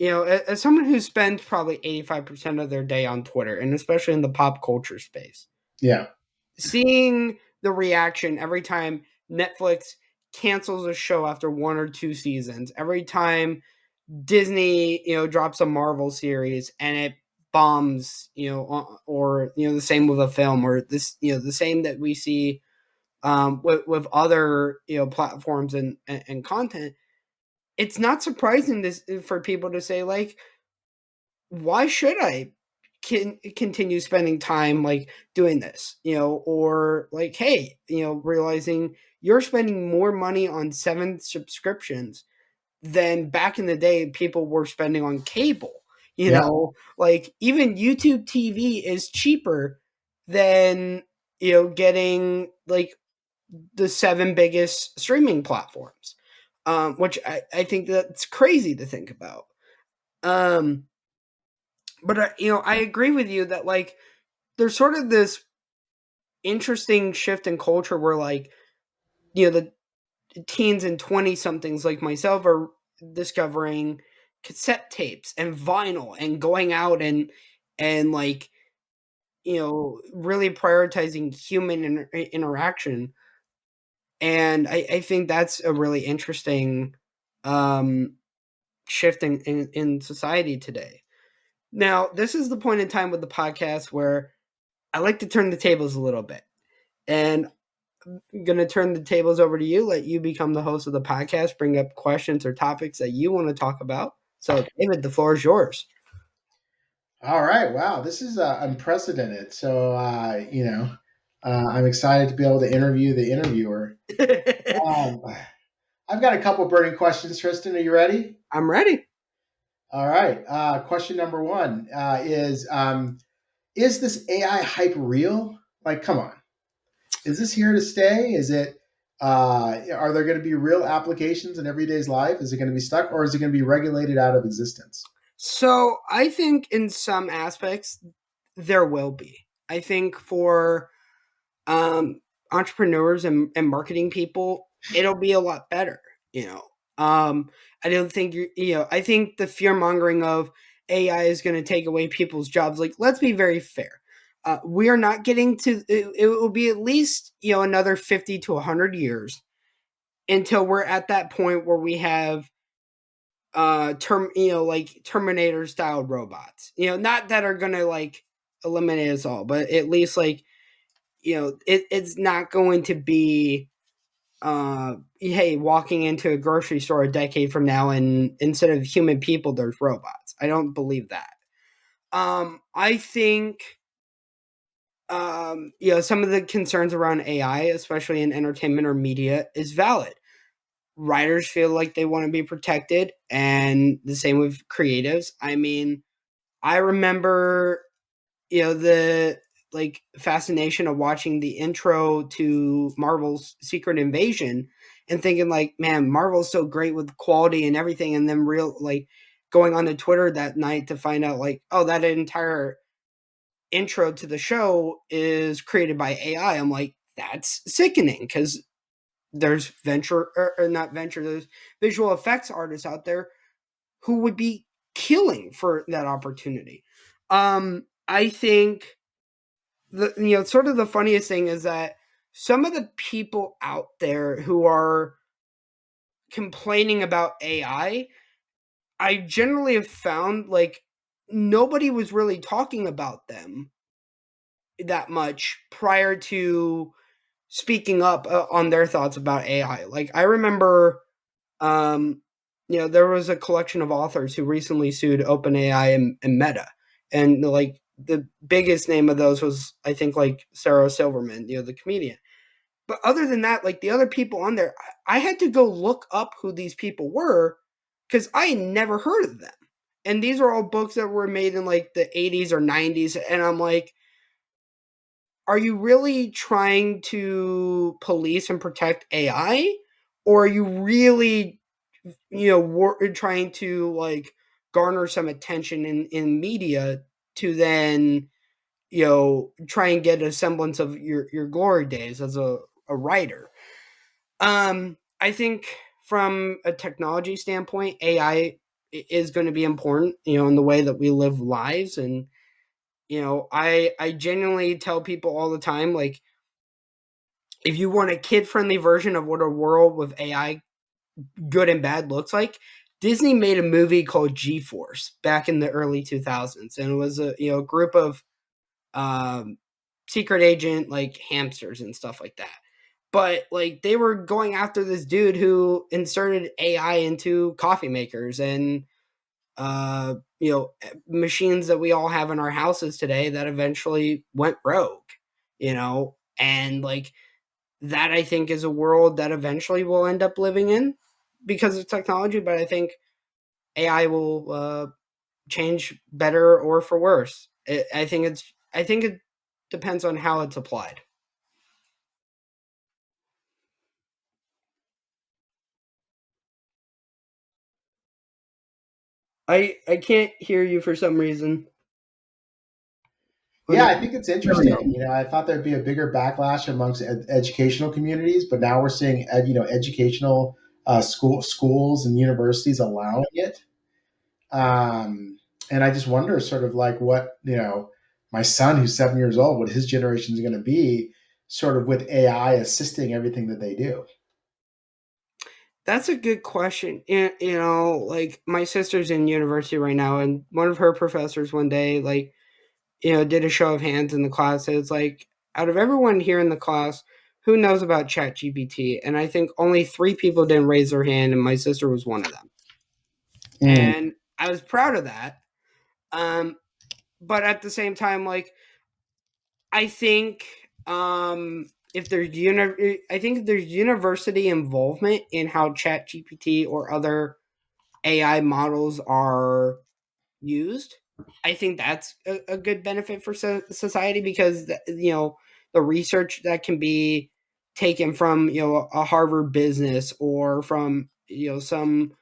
As someone who spends probably 85% of their day on Twitter, and especially in the pop culture space, Yeah, seeing the reaction every time Netflix cancels a show after 1 or 2 seasons, every time Disney, drops a Marvel series and it bombs, or the same with a film, or this, the same that we see with other platforms and content. It's not surprising this for people to say like, why should I continue spending time like doing this, or like, hey, realizing you're spending more money on 7 subscriptions than back in the day people were spending on cable. yeah, Like even YouTube TV is cheaper than getting like the 7 biggest streaming platforms, which I think that's crazy to think about. Um, but I agree with you that like there's sort of this interesting shift in culture where like the teens and 20 somethings like myself are discovering cassette tapes and vinyl and going out and like really prioritizing human interaction. And I think that's a really interesting um shift in society today. Now this is the point in time with the podcast where I like to turn the tables a little bit, and I'm going to turn the tables over to you, let you become the host of the podcast, bring up questions or topics that you want to talk about. So, David, the floor is yours. All right. Wow. This is unprecedented. So, I'm excited to be able to interview the interviewer. Um, I've got a couple burning questions, Tristan. Are you ready? I'm ready. All right. Question number one is this AI hype real? Like, come on. Is this here to stay? Is it, are there going to be real applications in everyday's life? Is it going to be stuck or is it going to be regulated out of existence? So, I think in some aspects, there will be. I think for um, entrepreneurs and marketing people, it'll be a lot better. You know, I don't think I think the fear mongering of AI is going to take away people's jobs. Like, let's be very fair. We are not getting to. It will be at least another 50 to 100 years until we're at that point where we have like Terminator style robots. Not that are gonna like eliminate us all, but at least like it's not going to be hey, walking into a grocery store a decade from now and instead of human people there's robots. I don't believe that. I think some of the concerns around AI, especially in entertainment or media, is valid. Writers feel like they want to be protected, and the same with creatives. I mean, I remember the like fascination of watching the intro to Marvel's Secret Invasion and thinking like, man, Marvel's so great with quality and everything, and then real like going on to Twitter that night to find out like, oh, that entire intro to the show is created by AI. I'm like, that's sickening because there's or not venture, there's visual effects artists out there who would be killing for that opportunity. I think sort of the funniest thing is that some of the people out there who are complaining about I generally have found like nobody was really talking about them that much prior to speaking up on their thoughts about AI. Like I remember um there was a collection of authors who recently sued OpenAI and Meta, and like the biggest name of those was I think like Sarah Silverman, the comedian. But other than that, like the other people on there, I had to go look up who these people were because I had never heard of them. And these are all books that were made in like the 80s or 90s, and I'm like, are you really trying to police and protect AI, or are you really trying to like garner some attention in media to then try and get a semblance of your glory days as a writer? I think from a technology standpoint, AI is going to be important in the way that we live lives. And I genuinely tell people all the time, like, if you want a kid friendly version of what a world with AI, good and bad, looks like, Disney made a movie called G-Force back in the early 2000s, and it was a group of um, secret agent like hamsters and stuff like that. But like they were going after this dude who inserted AI into coffee makers and machines that we all have in our houses today that eventually went rogue. And like that I think is a world that eventually we'll end up living in because of technology, but I think AI will change better or for worse. I think it depends on how it's applied. I can't hear you for some reason. Let Yeah, me. I think it's There we interesting. go. I thought there'd be a bigger backlash amongst educational communities, but now we're seeing, educational schools and universities allowing it. Um, and I just wonder, sort of like what my son, who's 7 years old, what his generation is going to be, sort of with AI assisting everything that they do. That's a good question. Like my sister's in university right now, and one of her professors one day, like, did a show of hands in the class. It was like, out of everyone here in the class, who knows about ChatGPT? And I think only three people didn't raise their hand, and my sister was one of them. Mm, And I was proud of that. Um, but at the same time, like, I think if there's I think if there's university involvement in how ChatGPT or other AI models are used, I think that's a good benefit for society because the research that can be taken from a Harvard business or from some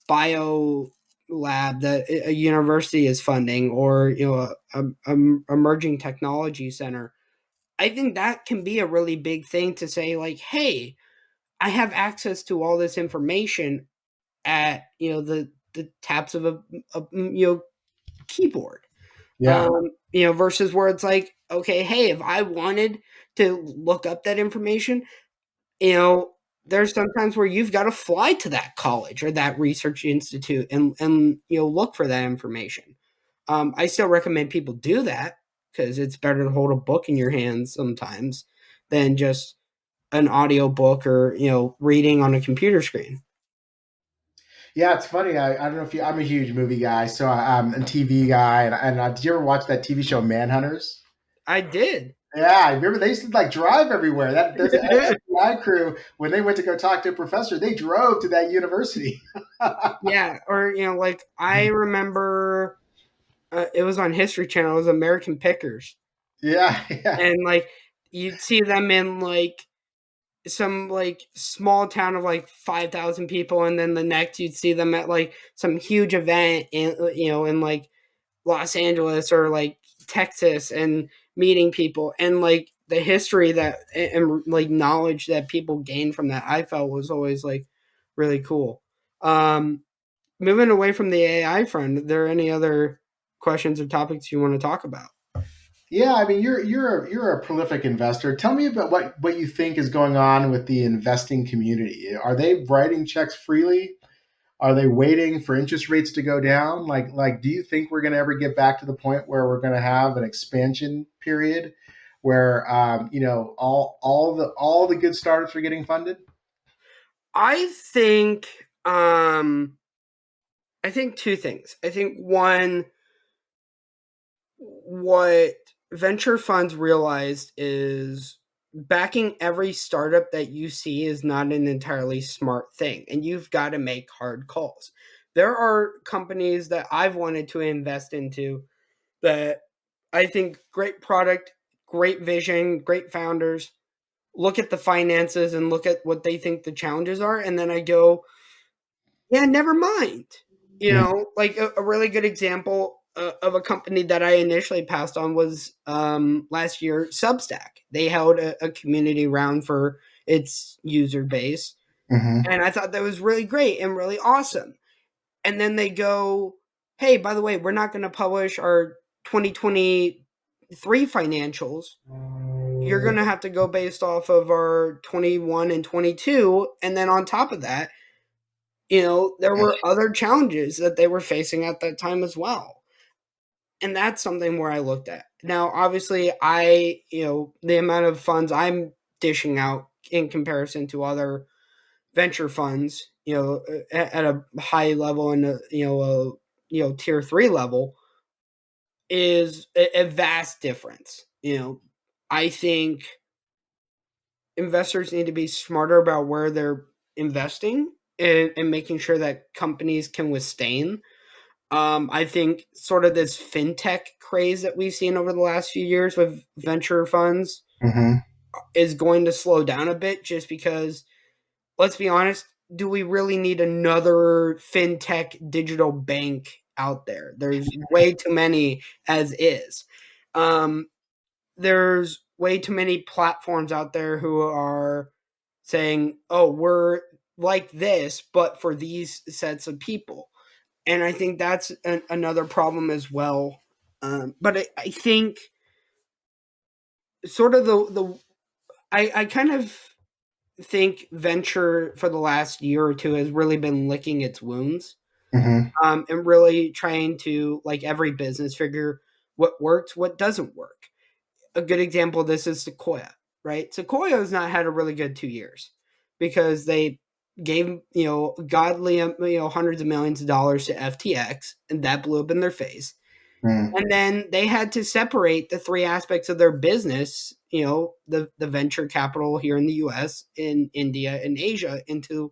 bio lab that a university is funding or a emerging technology center. I think that can be a really big thing to say, like, hey, I have access to all this information at the taps of a keyboard. yeah. Versus where it's like, okay, hey, if I wanted to look up that information, you know, there's sometimes where you've got to fly to that college or that research institute and look for that information. I still recommend people do that because it's better to hold a book in your hands sometimes than just an audio book or reading on a computer screen. Yeah, it's funny. I don't know if I'm a huge movie guy, so I'm a TV guy. And did you ever watch that TV show Manhunters? I did. Yeah, I remember they used to like drive everywhere. That's the FBI crew. When they went to go talk to a professor, they drove to that university. Yeah, or like I remember it was on History Channel. It was American Pickers, Yeah, yeah. and like you'd see them in like some like small town of like 5,000 people, and then the next you'd see them at like some huge event in like Los Angeles or like Texas and meeting people and like the history that and like knowledge that people gain from that I felt was always like really cool. Um Moving away from the AI front, are there any other questions or topics you want to talk about? Yeah, I mean, you're a prolific investor. Tell me about what you think is going on with the investing community. Are they writing checks freely? Are they waiting for interest rates to go down? Do you think we're going to ever get back to the point where we're going to have an expansion period where all the good startups are getting funded? I think um I think two things. I think one, what venture funds realized is backing every startup that you see is not an entirely smart thing, and you've got to make hard calls. There are companies that I've wanted to invest into that I think great product, great vision, great founders, look at the finances and look at what they think the challenges are, and then I go, yeah, never mind. Like a really good example of a company that I initially passed on was last year, Substack. They held a community round for its user base, Mm-hmm. and I thought that was really great and really awesome. And then they go, hey, by the way, we're not going to publish our 2023 financials. You're going to have to go based off of our 21 and 22. And then on top of that, there were other challenges that they were facing at that time as well. And that's something where I looked at. Now, obviously, the amount of funds I'm dishing out in comparison to other venture funds, at a high level and tier 3 level is a vast difference. I think investors need to be smarter about where they're investing and making sure that companies can withstand. I think sort of this fintech craze that we've seen over the last few years with venture funds Mm-hmm. is going to slow down a bit just because, let's be honest, do we really need another fintech digital bank out there. There's way too many as is. Um, there's way too many platforms out there who are saying, "Oh, we're like this, but for these sets of people." And I think that's another problem as well. But I think sort of I kind of think venture for the last year or two has really been licking its wounds, Hmm. and really trying to, like every business, figure what works, what doesn't work. A good example of this is Sequoia, right? Sequoia has not had a really good 2 years because they gave, godly, hundreds of millions of dollars to FTX, and that blew up in their face. Mm. And then they had to separate the three aspects of their business, the venture capital here in the US, in India, and Asia, into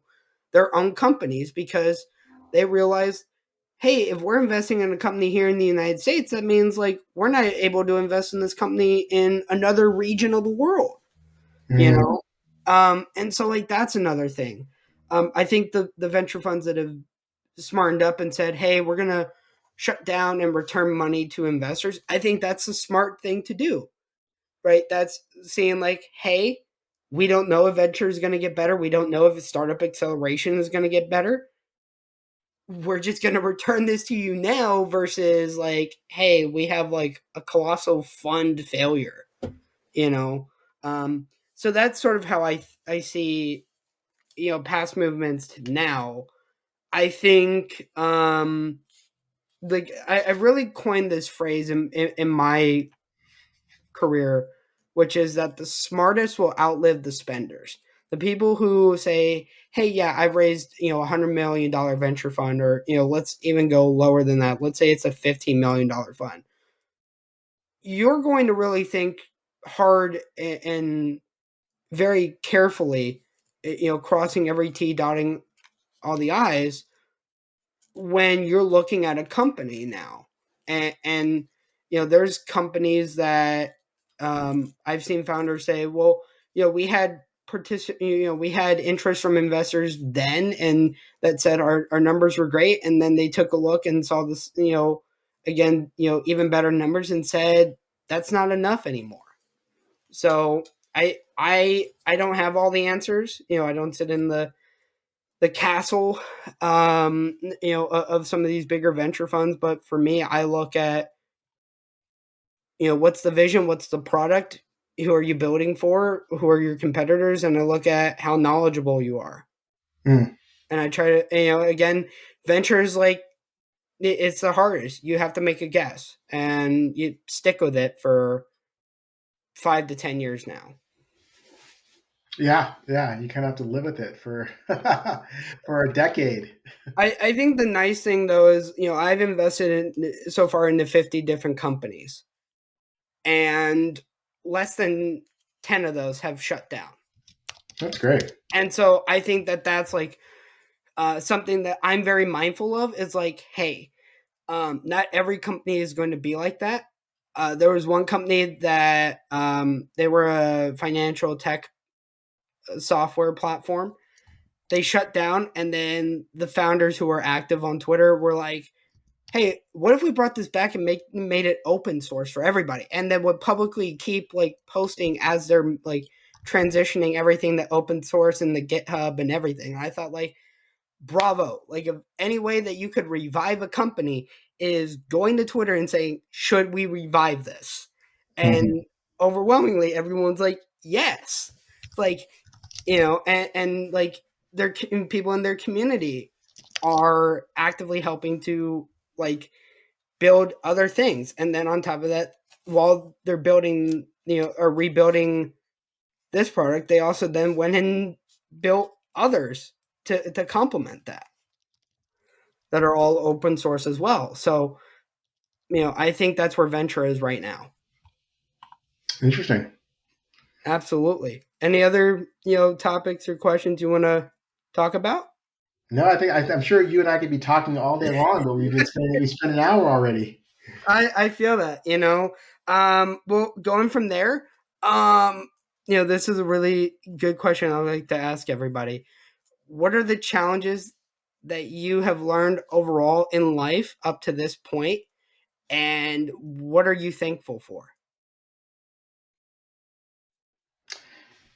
their own companies, because they realized, hey, if we're investing in a company here in the United States, that means like we're not able to invest in this company in another region of the world, you Mm. know? And so like that's another thing. I think the venture funds that have smartened up and said, hey, we're gonna shut down and return money to investors, I think that's a smart thing to do, right? That's saying like, hey, we don't know if venture is gonna get better. We don't know if startup acceleration is gonna get better. We're just going to return this to you now, versus like, hey, we have like a colossal fund failure, you know. So that's sort of how I see, past movements to now. I think like I've really coined this phrase in my career, which is that the smartest will outlive the spenders. The people who say, "Hey, yeah, I've raised $100 million venture fund," or let's even go lower than that. Let's say it's a $15 million fund. You're going to really think hard and very carefully, crossing every T, dotting all the I's, when you're looking at a company now. And there's companies that I've seen founders say, well, we had we had interest from investors then, and that said our numbers were great, and then they took a look and saw this, again, even better numbers, and said that's not enough anymore. So I don't have all the answers. I don't sit in the castle, of some of these bigger venture funds. But for me, I look at, what's the vision, what's the product, who are you building for, who are your competitors, and I look at how knowledgeable you are. Mm. And I try to, again, venture is like, it's the hardest. You have to make a guess, and you stick with it for 5 to 10 years now. Yeah, yeah, you kind of have to live with it for for a decade. I think the nice thing though is, I've invested in so far into 50 different companies, and less than 10 of those have shut down. That's great. And so I think that that's like, something that I'm very mindful of, is like, hey, not every company is going to be like that. There was one company that, they were a financial tech software platform. They shut down, and then the founders who were active on Twitter were like, hey, what if we brought this back and made it open source for everybody, and then would publicly keep like posting as they're like transitioning everything to open source and the GitHub and everything. And I thought, like, bravo. Like, if any way that you could revive a company is going to Twitter and saying, should we revive this? Mhm. And overwhelmingly everyone's like, yes. Like, and like their people in their community are actively helping to like build other things. And then on top of that, while they're building, or rebuilding this product, they also then went and built others to complement that are all open source as well. So, I think that's where venture is right now. Interesting. Absolutely. Any other, topics or questions you want to talk about? No, I'm sure you and I could be talking all day long, but we spent an hour already. I feel that, well, going from there, this is a really good question I like to ask everybody. What are the challenges that you have learned overall in life up to this point, and what are you thankful for?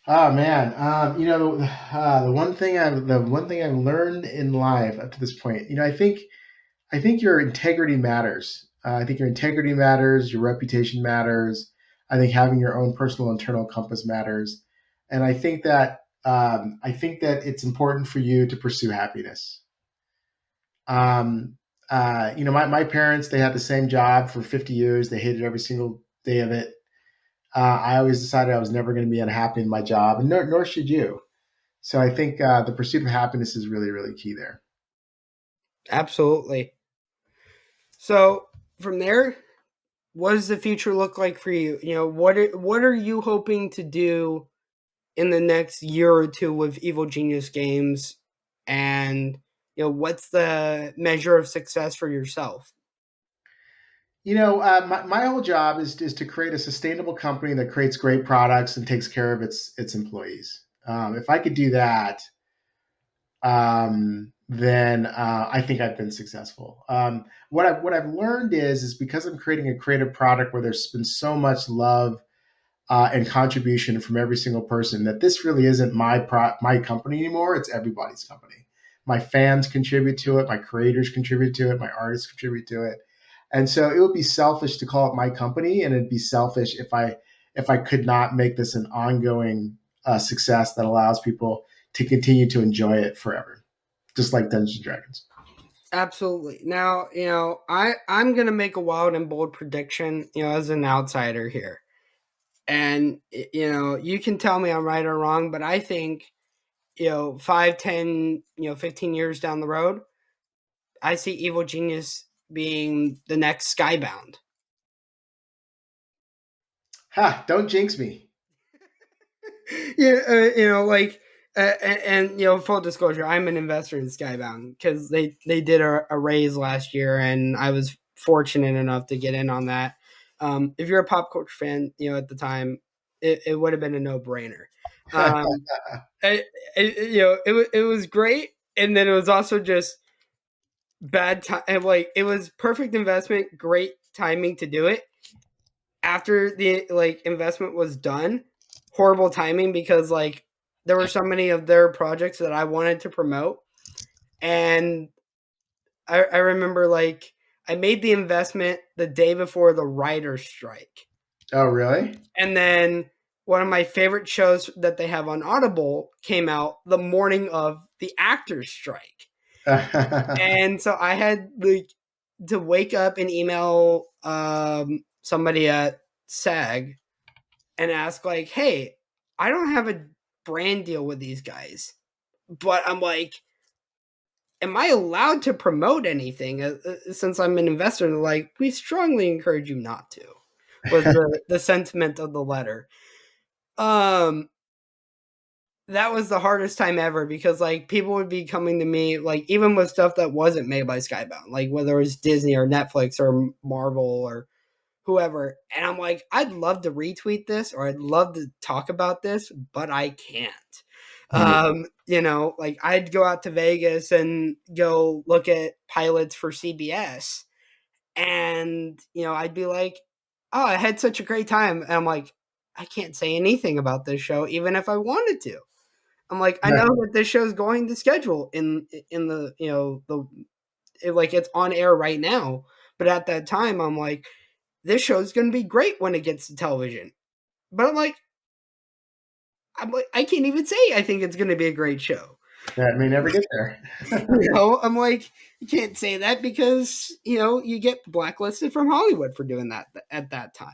Oh man, the one thing I've learned in life up to this point, I think your integrity matters. I think your integrity matters. Your reputation matters. I think having your own personal internal compass matters, and I think that it's important for you to pursue happiness. Um, my parents, they had the same job for 50 years. They hated every single day of it. I always decided I was never going to be unhappy in my job, and nor should you. So I think the pursuit of happiness is really, really key there. Absolutely. So from there, what does the future look like for you? What are you hoping to do in the next year or two with Evil Genius Games, and what's the measure of success for yourself? My whole job is to create a sustainable company that creates great products and takes care of its employees. If I could do that, then I think I've been successful. What I've learned is because I'm creating a creative product where there's been so much love and contribution from every single person that this really isn't my company anymore. It's everybody's company. My fans contribute to it. My creators contribute to it. My artists contribute to it. And so it would be selfish to call it my company, and it'd be selfish if I could not make this an ongoing success that allows people to continue to enjoy it forever, just like Dungeons and Dragons. Absolutely. Now, I'm gonna make a wild and bold prediction, as an outsider here. And you can tell me I'm right or wrong, but I think, 5, 10, 15 years down the road, I see Evil Genius being the next Skybound. Ha! Don't jinx me. Yeah, like, and full disclosure, I'm an investor in Skybound because they did a raise last year, and I was fortunate enough to get in on that. If you're a pop culture fan, at the time, it would have been a no brainer. Um, it was great, and then it was also just bad time. Like, it was perfect investment, great timing to do it after the investment was done. Horrible timing because there were so many of their projects that I wanted to promote, and I remember I made the investment the day before the writer's strike, Oh, really? and then one of my favorite shows that they have on Audible came out the morning of the actors strike. And so I had to wake up and email somebody at SAG and ask hey, I don't have a brand deal with these guys, but I'm like, am I allowed to promote anything since I'm an investor? And they're like, we strongly encourage you not to. Was the sentiment of the letter. Um, that was the hardest time ever because people would be coming to me even with stuff that wasn't made by Skybound, whether it was Disney or Netflix or Marvel or whoever, and I'm like, I'd love to retweet this or I'd love to talk about this, but I can't. Yeah. I'd go out to Vegas and go look at pilots for CBS, and I'd be like, oh, I had such a great time, and I'm like, I can't say anything about this show even if I wanted to. I'm like, I know that this show's going to schedule in the it's on air right now, but at that time I'm like, this show's going to be great when it gets to television. But I'm like, I can't even say I think it's going to be a great show. That may never get there. I'm like, you can't say that because you get blacklisted from Hollywood for doing that at that time.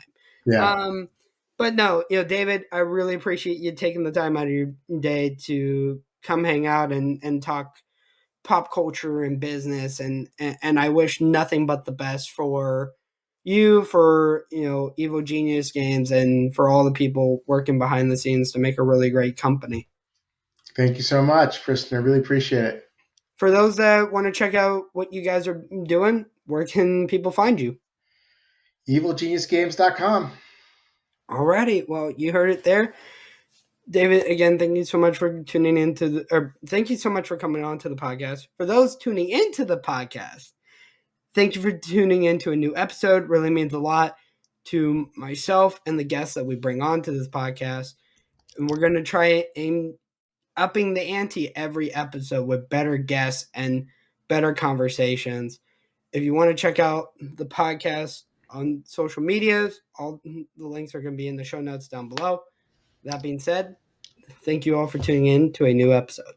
Yeah. Um, but no, David, I really appreciate you taking the time out of your day to come hang out and talk pop culture and business, and I wish nothing but the best for you, for Evil Genius Games, and for all the people working behind the scenes to make a really great company. Thank you so much, Kristen. I really appreciate it. For those that want to check out what you guys are doing, where can people find you? EvilGeniusGames.com. Alrighty, well, you heard it there. David, again, thank you so much for tuning into thank you so much for coming on to the podcast. For those tuning into the podcast, thank you for tuning into a new episode. Really means a lot to myself and the guests that we bring on to this podcast. And we're going to try and upping the ante every episode with better guests and better conversations. If you want to check out the podcast on social medias, all the links are going to be in the show notes down below. That being said, thank you all for tuning in to a new episode.